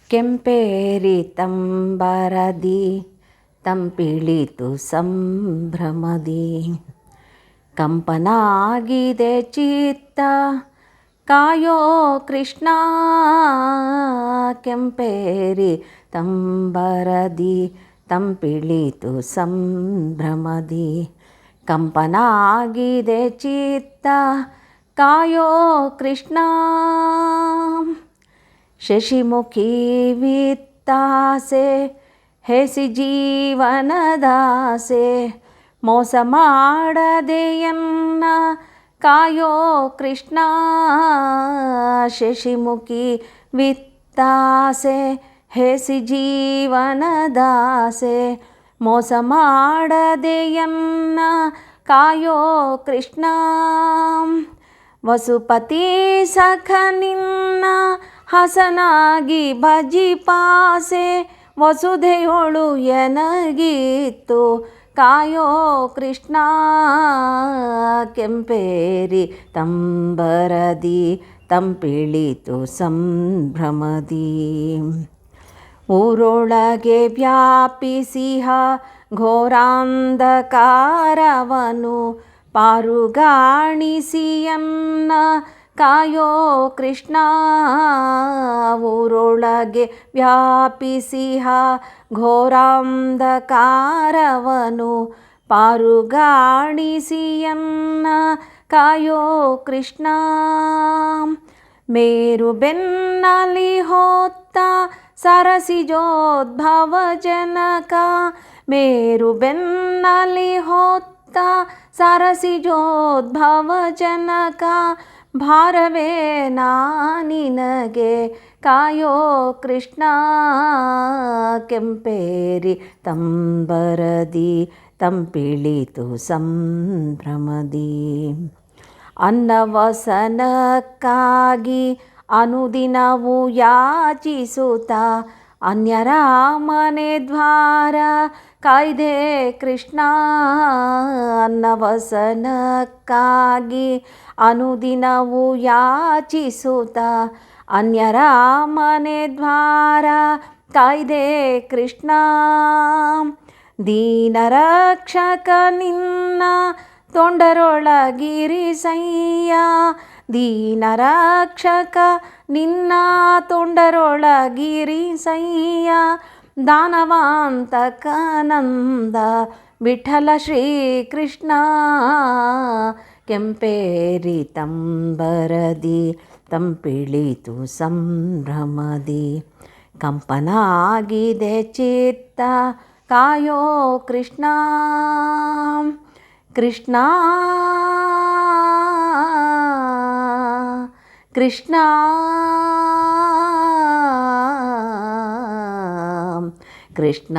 ಕೆಂಪೇರಿ ತಂಬರದಿ ತಂಪಿಳಿತು ಸಂಭ್ರಮದಿ. ಕಂಪನಾಗಿದೆ ಚಿತ್ತ ಕಾಯೋ ಕೃಷ್ಣ, ಕೆಂಪೇರಿ ತಂಬರದಿ ತಂಪಿಳಿತು ಸಂಭ್ರಮದಿ. ಕಂಪನಾಗಿದೆ ಚಿತ್ತ ಕಾಯೋ ಕೃಷ್ಣ. ಶಶಿಮುಖಿ ವಿತ್ತಾಸೆ ಹೆಸಿ ಜೀವನದಾಸೆ, ಮೋಸ ಮಾಡದೆಯನ್ನ ಕಾಯೋ ಕೃಷ್ಣ. ಶಶಿಮುಖಿ ವಿತ್ತಾಸೆ ಹೆಸಿ ಜೀವನದಾಸೆ, ಮೋಸ ಮಾಡದೆಯನ್ನ ಕಾಯೋ ಕೃಷ್ಣ. ವಸುಪತಿ ಸಖ ನಿನ್ನ ಹಸನಾಗಿ ಭಜಿಪಾಸೆ, ವಸುಧೆಯೊಳು ಎನಗಿತ್ತು ಕಾಯೋ ಕೃಷ್ಣ. ಕೆಂಪೇರಿ ತಂಬರದಿ ತಂಪಿಳಿತು ಸಂಭ್ರಮದಿ. ಊರೊಳಗೆ ವ್ಯಾಪಿಸಿಹ ಘೋರಾಂಧಕಾರವನು, ಪಾರುಗಾಣಿಸಿಯನ್ನ ಕಾಯೋ ಕೃಷ್ಣ. ಊರೊಳಗೆ ವ್ಯಾಪಿಸಿಹ ಘೋರಾಂಧಕಾರವನು, ಪಾರುಗಾಣಿಸಿಯನ್ನ ಕಾಯೋ ಕೃಷ್ಣ. ಮೇರು ಬೆನ್ನಲಿ ಹೊತ್ತ ಸರಸಿಜೋದ್ಭವ ಜನಕ, ಮೇರು ಬೆನ್ನಲಿ ಹೊತ್ತ ಸರಸಿಜೋದ್ಭವ ಜನಕ, ಭಾರವೇ ನಿನಗೆ ಕಾಯೋ ಕೃಷ್ಣ. ಕೆಂಪೇರಿ ತಂಬರದಿ ತಂಪಿಳಿತು ಸಂಭ್ರಮದಿ. ಅನ್ನವಸನಕ್ಕಾಗಿ ಅನುದಿನವೂ ಯಾಚಿಸುತ್ತ, ಅನ್ಯರ ಮನೆ ದ್ವಾರ ಕಾಯ್ದೆ ಕೃಷ್ಣ. ಅನ್ನವಸನಕ್ಕಾಗಿ ಅನುದಿನವೂ ಯಾಚಿಸುತ್ತ, ಅನ್ಯರ ಮನೆ ದ್ವಾರ ಕಾಯ್ದೆ ಕೃಷ್ಣ. ದೀನರಕ್ಷಕ ನಿನ್ನ ತೊಂಡರೊಳಗಿರಿಸಯ್ಯ, ದೀನರಕ್ಷಕ ನಿನ್ನ ತೊಂಡರೊಳಗಿರಿಸಯ್ಯ. ದಾನವಾಂತಕನಂದ ವಿಠಲ ಶ್ರೀಕೃಷ್ಣ, ಕೆಂಪೇರಿ ತಂಬರದಿ ತಂಪಿಳಿತು ಸಂಭ್ರಮದಿ. ಕಂಪನಾಗಿದೆ ಚಿತ್ತ ಕಾಯೋ ಕೃಷ್ಣ. ಕೃಷ್ಣ ಕೃಷ್ಣ ಕೃಷ್ಣ.